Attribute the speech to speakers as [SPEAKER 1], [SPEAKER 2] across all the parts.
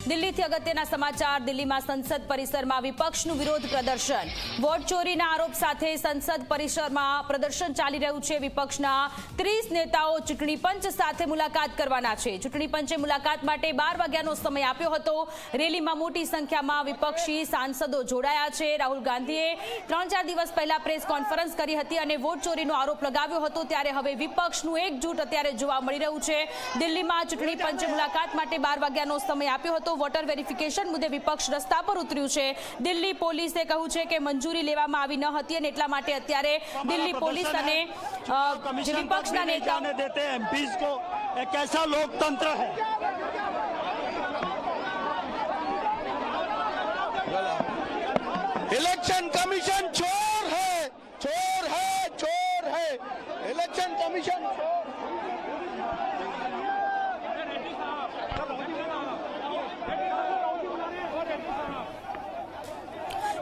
[SPEAKER 1] દિલ્હીથી અગત્યના સમાચાર। દિલ્હીમાં સંસદ પરિસરમાં વિપક્ષનું વિરોધ પ્રદર્શન। વોટ ચોરીના આરોપ સાથે સંસદ પરિસરમાં પ્રદર્શન ચાલી રહ્યું છે। વિપક્ષના 30 નેતાઓ ચૂંટણી પંચ સાથે મુલાકાત કરવાના છે। ચૂંટણી પંચે મુલાકાત માટે 12 વાગ્યાનો સમય આપ્યો હતો। રેલીમાં મોટી સંખ્યામાં વિપક્ષી સાંસદો જોડાયા છે। રાહુલ ગાંધીએ 3-4 દિવસ પહેલા પ્રેસ કોન્ફરન્સ કરી હતી અને વોટ ચોરીનો આરોપ લગાવ્યો હતો। ત્યારે હવે વિપક્ષનું એકજૂટ અત્યારે જોવા મળી રહ્યું છે। દિલ્હીમાં ચૂંટણી પંચે મુલાકાત માટે 12 વાગ્યાનો સમય આપ્યો હતો। વોટર વેરિફિકેશન મુદ્દે વિપક્ષ રસ્તા પર ઉતર્યું છે। દિલ્હી પોલીસે કહ્યું છે કે મંજૂરી લેવામાં આવી ન હતી અને એટલા માટે અત્યારે દિલ્હી પોલીસ અને વિપક્ષના નેતાઓને
[SPEAKER 2] देते हैं एमपीज को। एक ऐसा लोकतंत्र है। इलेक्शन कमीशन चोर है, चोर है, चोर है। इलेक्शन कमीशन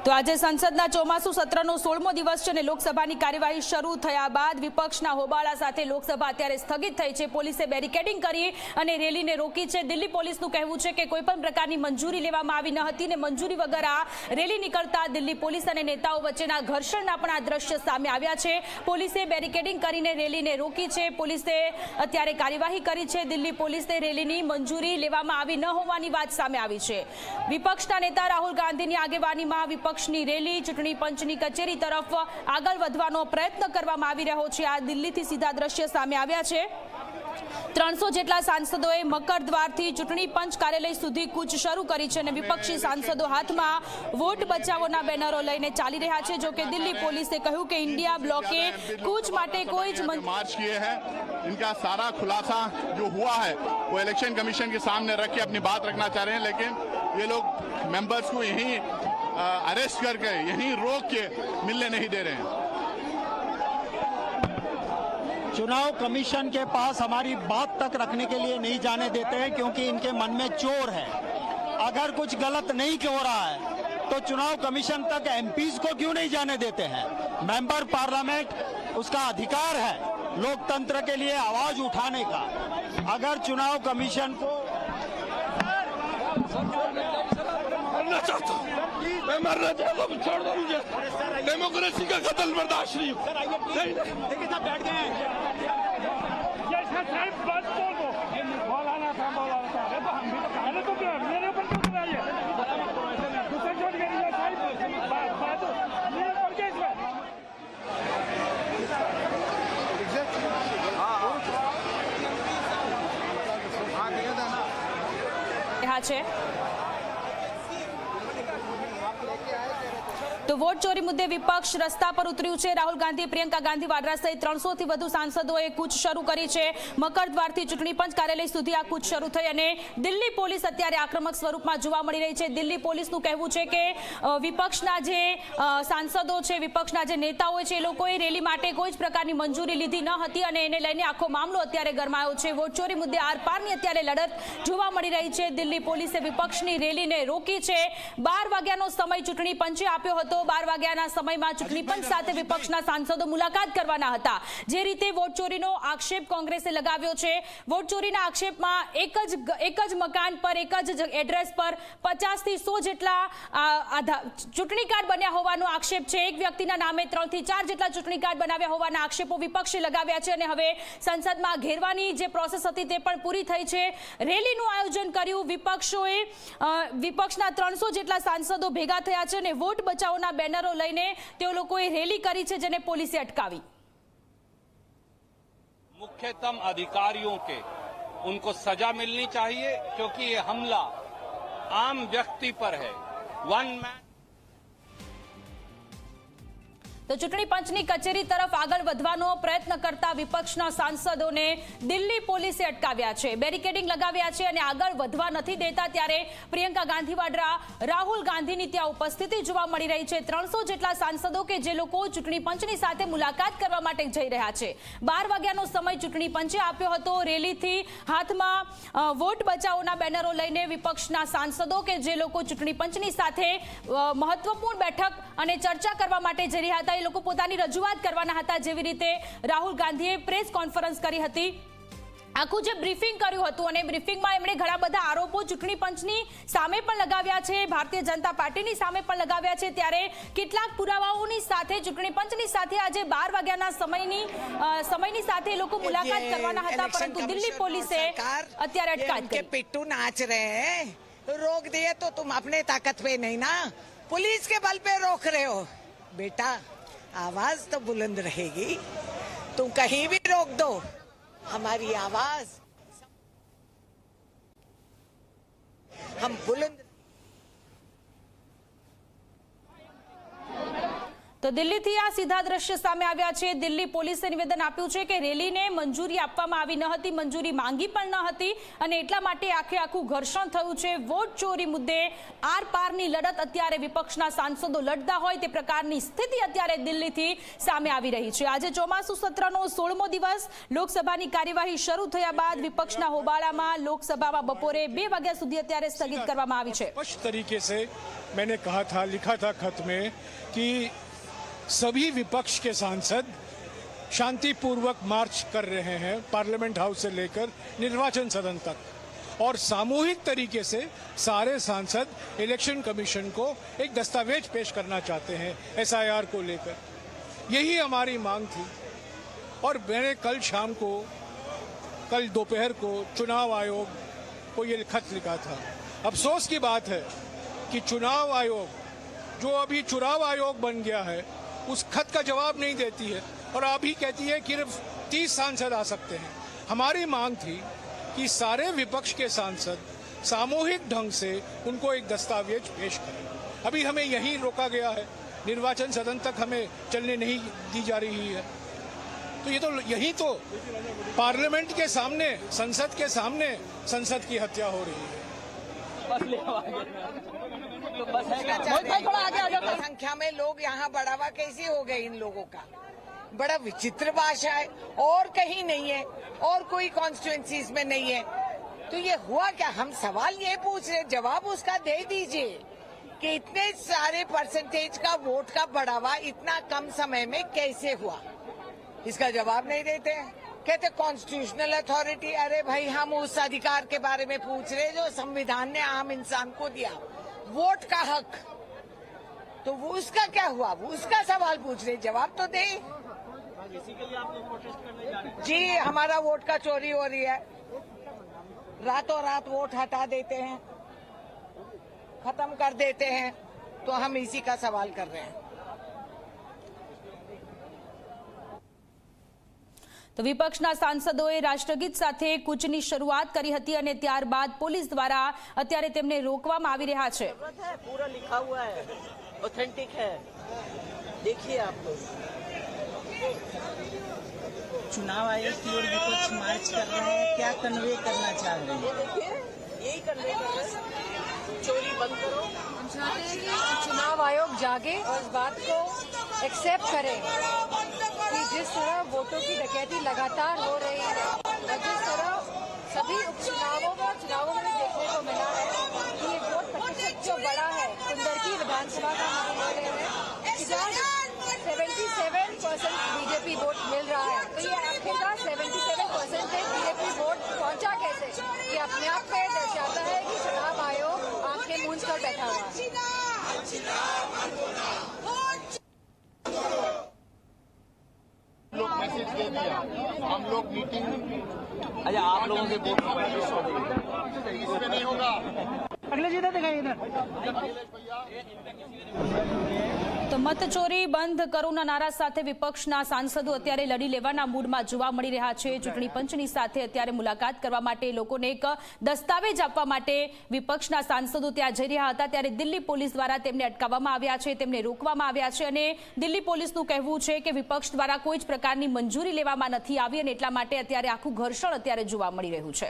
[SPEAKER 1] તો આજે સંસદના ચોમાસુ સત્રનો 16મો દિવસ છે અને લોકસભાની કાર્યવાહી શરૂ થયા બાદ વિપક્ષના હોબાળા સાથે લોકસભા અત્યારે સ્થગિત થઈ છે। પોલીસે બેરિકેડિંગ કરી અને રેલીને રોકી છે। દિલ્હી પોલીસનું કહેવું છે કે કોઈ પણ પ્રકારની મંજૂરી લેવામાં આવી ન હતી ને મંજૂરી વગર આ રેલી નીકળતા દિલ્હી પોલીસ અને નેતાઓ વચ્ચેના ઘર્ષણના પણ આ દ્રશ્ય સામે આવ્યા છે। પોલીસે બેરિકેડિંગ કરીને રેલીને રોકી છે। પોલીસે અત્યારે કાર્યવાહી કરી છે। દિલ્હી પોલીસે રેલીની મંજૂરી લેવામાં આવી ન હોવાની વાત સામે આવી છે। વિપક્ષના નેતા રાહુલ ગાંધીની આગેવાનીમાં વિપક્ષની રેલી ચૂંટણી પંચની કચેરી તરફ આગળ વધવાનો પ્રયત્ન કરવામાં આવી રહ્યો છે। આ દિલ્હીથી સીધા દ્રશ્ય સામે આવ્યા છે। 300 જેટલા સાંસદોએ મકરદ્વારથી ચૂંટણી પંચ કાર્યાલય સુધી કૂચ શરૂ કરી છે અને વિપક્ષી સાંસદો હાથમાં વોટ બચાવોના બેનરો લઈને ચાલી રહ્યા છે। જો કે દિલ્હી પોલીસે કહ્યું કે इंडिया બ્લોકે કૂચ માટે કોઈ જ
[SPEAKER 3] मार्च किए हैं। इनका सारा खुलासा जो हुआ है वो इलेक्शन कमीशन के सामने रख के अपनी बात रखना चाह रहे हैं, लेकिन ये लोग मेंबर्स को यहीं अरेस्ट करके यहीं रोक के मिलने नहीं दे रहे हैं।
[SPEAKER 2] चुनाव कमीशन के पास हमारी बात तक रखने के लिए नहीं जाने देते हैं क्योंकि इनके मन में चोर है। अगर कुछ गलत नहीं हो रहा है तो चुनाव कमीशन तक एमपीज को क्यों नहीं जाने देते हैं? मेंबर पार्लियामेंट उसका अधिकार है लोकतंत्र के लिए आवाज उठाने का। अगर चुनाव कमीशन को मरना चाहता हूं, मैं मरना चाहता हूं, छोड़ दो मुझे। डेमोक्रेसी का कत्ल बर्दाश्त नहीं देखिए साहब बैठ गए हैं। बस बोल दो बोलाना था तो हम भी तो पहले तो मेरे ऊपर क्यों कराइए दूसरे छोड़ के बात मेरे ऊपर क्या इसमें
[SPEAKER 1] છે। તો વોટ ચોરી મુદ્દે વિપક્ષ રસ્તા પર ઉતર્યું છે। રાહુલ ગાંધી, પ્રિયંકા ગાંધી વાડ્રા સહિત 300 થી વધુ સાંસદોએ કૂચ શરૂ કરી છે। મકરદ્વારથી ચૂંટણી પંચ કાર્યાલય સુધી આ કૂચ શરૂ થઈ અને દિલ્હી પોલીસ અત્યારે આક્રમક સ્વરૂપમાં જોવા મળી રહી છે। દિલ્હી પોલીસનું કહેવું છે કે વિપક્ષના જે સાંસદો છે, વિપક્ષના જે નેતાઓ છે, એ લોકોએ રેલી માટે કોઈ જ પ્રકારની મંજૂરી લીધી ન હતી અને એને લઈને આખો મામલો અત્યારે ગરમાયો છે। વોટ ચોરી મુદ્દે આરપારની અત્યારે લડત જોવા મળી રહી છે। દિલ્હી પોલીસે વિપક્ષની રેલીને રોકી છે। 12 વાગ્યાનો સમય ચૂંટણી પંચે આપ્યો હતો। 12 વાગ્યાના સમયમાં ચૂંટણી પંચ સાથે વિપક્ષના સાંસદો મુલાકાત કરવાના હતા। જે રીતે વોટ ચોરીનો આક્ષેપ કોંગ્રેસે લગાવ્યો છે, વોટ ચોરીના આક્ષેપમાં એક જ મકાન પર એક જ એડ્રેસ પર 50 થી 100 જેટલા ચૂંટણી કાર્ડ બન્યા હોવાનો આક્ષેપ છે। એક વ્યક્તિના નામે 3 થી 4 જેટલા ચૂંટણી કાર્ડ બનાવ્યા હોવાના આક્ષેપો વિપક્ષે લગાવ્યા છે અને હવે સંસદમાં ઘેરવાની જે પ્રોસેસ હતી તે પણ પૂરી થઈ છે। રેલીનું આયોજન કર્યું વિપક્ષોએ। વિપક્ષના 300 જેટલા સાંસદો ભેગા થયા છે અને વોટ બચાવોના બેનરો લઈને તેઓ લોકોએ રેલી કરી છે જેને પોલીસે અટકાવી।
[SPEAKER 4] मुख्यतम अधिकारियों के उनको सजा मिलनी चाहिए क्योंकि ये हमला आम व्यक्ति पर है। वन मैन
[SPEAKER 1] તો ચૂંટણી પંચની કચેરી તરફ આગળ વધવાનો પ્રયત્ન કરતા વિપક્ષના સાંસદોને દિલ્હી પોલીસે અટકાવ્યા છે। બેરિકેડિંગ લગાવ્યા છે અને આગળ વધવા નથી દેતા। ત્યારે પ્રિયંકા ગાંધી વાડ્રા, રાહુલ ગાંધીની ત્યાં ઉપસ્થિતિ જોવા મળી રહી છે। 300 જેટલા સાંસદો કે જે લોકો ચૂંટણી પંચની સાથે મુલાકાત કરવા માટે જઈ રહ્યા છે। 12 વાગ્યાનો સમય ચૂંટણી પંચે આપ્યો હતો। રેલીથી હાથમાં વોટ બચાવોના બેનરો લઈને વિપક્ષના સાંસદો કે જે લોકો ચૂંટણી પંચની સાથે મહત્વપૂર્ણ બેઠક અને ચર્ચા કરવા માટે જઈ રહ્યા હતા એ લોકો પોતાની રજૂઆત કરવાના હતા। જેવી રીતે રાહુલ ગાંધીએ પ્રેસ કોન્ફરન્સ કરી હતી આખું જે બ્રીફિંગ કર્યું હતું અને બ્રીફિંગમાં એમણે ઘણા બધા આરોપો ચૂંટણી પંચની સામે પણ લગાવ્યા છે, ભારતીય જનતા પાર્ટીની સામે પણ લગાવ્યા છે, ત્યારે કેટલાક પુરાવાઓની સાથે ચૂંટણી પંચની સાથે આજે 12 વાગ્યાના સમયની સાથે એ લોકો મુલાકાત કરવાના હતા, પરંતુ દિલ્હી પોલીસે અત્યારે અટકાયત કરી।
[SPEAKER 5] पिट्टू नाच रहे हैं, रोक दिए तो तुम अपने ताकत पे नहीं ना, पुलिस के बल पे रोक रहे हो। बेटा आवाज तो बुलंद रहेगी, तुम कहीं भी रोक दो, हमारी आवाज हम बुलंद।
[SPEAKER 1] તો દિલ્હીથી આ સીધા દ્રશ્ય સામે આવ્યા છે। દિલ્હી પોલીસે નિવેદન આપ્યું છે કે રેલીને મંજૂરી આપવામાં આવી ન હતી, મંજૂરી માંગી પણ ન હતી અને એટલા માટે આખું ઘર્ષણ થયું છે। વોટ ચોરી મુદ્દે આર પારની લડત અત્યારે વિપક્ષના સાંસદો લડતા હોય તે પ્રકારની સ્થિતિ અત્યારે દિલ્હીથી સામે આવી રહી છે। આજે ચોમાસુ સત્રનો 16મો દિવસ, લોકસભાની કાર્યવાહી શરૂ થયા બાદ વિપક્ષના હોબાળામાં લોકસભામાં બપોરે 2 વાગ્યા સુધી અત્યારે સ્થગિત કરવામાં આવી છે।
[SPEAKER 6] स्पष्ट तरीके से मैंने कहा था, लिखा था खत में कि सभी विपक्ष के सांसद शांतिपूर्वक मार्च कर रहे हैं पार्लियामेंट हाउस से लेकर निर्वाचन सदन तक, और सामूहिक तरीके से सारे सांसद इलेक्शन कमीशन को एक दस्तावेज पेश करना चाहते हैं एसआईआर को लेकर। यही हमारी मांग थी और मैंने कल दोपहर को चुनाव आयोग को ये खत लिखा था। अफसोस की बात है कि चुनाव आयोग, जो अभी चुनाव आयोग बन गया है, उस खत का जवाब नहीं देती है और अभी कहती है कि सिर्फ 30 सांसद आ सकते हैं। हमारी मांग थी कि सारे विपक्ष के सांसद सामूहिक ढंग से उनको एक दस्तावेज पेश करें। अभी हमें यहीं रोका गया है, निर्वाचन सदन तक हमें चलने नहीं दी जा रही है। तो ये तो यही तो पार्लियामेंट के सामने, संसद के सामने संसद की हत्या हो रही है।
[SPEAKER 5] संख्या में लोग यहाँ बढ़ावा कैसे हो गए इन लोगों का, बड़ा विचित्र भाषा है, और कहीं नहीं है और कोई कॉन्स्टिट्यूएंसीज में नहीं है। तो ये हुआ क्या? हम सवाल ये पूछ रहे, जवाब उसका दे दीजिए कि इतने सारे परसेंटेज का वोट का बढ़ावा इतना कम समय में कैसे हुआ, इसका जवाब नहीं देते हैं। कहते कॉन्स्टिट्यूशनल अथॉरिटी। अरे भाई, हम उस अधिकार के बारे में पूछ रहे जो संविधान ने आम इंसान को दिया, वोट का हक। तो वो उसका क्या हुआ, वो उसका सवाल पूछ रहे, जवाब तो दे। जी, हमारा वोट का चोरी हो रही है, रातों रात वोट हटा देते हैं, खत्म कर देते हैं, तो हम इसी का सवाल कर रहे हैं।
[SPEAKER 1] તો વિપક્ષના સાંસદોએ રાષ્ટ્રગીત સાથે કૂચની શરૂઆત કરી હતી અને ત્યારબાદ પોલીસ દ્વારા અત્યારે તેમને રોકવામાં આવી રહ્યા છે।
[SPEAKER 7] पूरा लिखा हुआ है, ऑथेंटिक है, देखिए आप लोग। चुनाव आयोग की ओर विपक्ष मार्च कर रहे हैं, क्या कन्वे करना चाह रहे हैं? देखिए, यही कन्वे कर रहे हैं, चोरी बंद करो।
[SPEAKER 8] हम चाहते हैं कि चुनाव आयोग जागे और इस बात को एक्सेप्ट करे कि जिस तरह वोटों की डकैती लगातार हो रही है और जिस तरह सभी उपचुनावों में देखने को मिला है कि ये वोट प्रतिशत जो बड़ा है, कुंदरकी विधानसभा का हम ले रहे हैं कि जहाँ 77% बीजेपी वोट मिल रहा है, तो ये आखिरकार 77% बीजेपी वोट पहुंचा कैसे, ये अपने आप में दर्शाता है कि चुनाव आयोग आंखें मूंद कर बैठा हुआ है।
[SPEAKER 3] लोग मैसेज दे दिया, हम लोग मीटिंग,
[SPEAKER 7] अच्छा आप लोगों से
[SPEAKER 3] इसमें नहीं होगा।
[SPEAKER 7] अगले जी दिखाइए इधर।
[SPEAKER 1] તો મતચોરી બંધ કરોના નારા સાથે વિપક્ષના સાંસદો અત્યારે લડી લેવાના મૂડમાં જોવા મળી રહ્યા છે। ચૂંટણી પંચની સાથે અત્યારે મુલાકાત કરવા માટે, લોકોને એક દસ્તાવેજ આપવા માટે વિપક્ષના સાંસદો ત્યાં જઈ રહ્યા હતા, ત્યારે દિલ્હી પોલીસ દ્વારા તેમને અટકાવવામાં આવ્યા છે, તેમને રોકવામાં આવ્યા છે અને દિલ્હી પોલીસનું કહેવું છે કે વિપક્ષ દ્વારા કોઈ જ પ્રકારની મંજૂરી લેવામાં નથી આવી અને એટલા માટે અત્યારે આખું ઘર્ષણ અત્યારે જોવા મળી રહ્યું છે।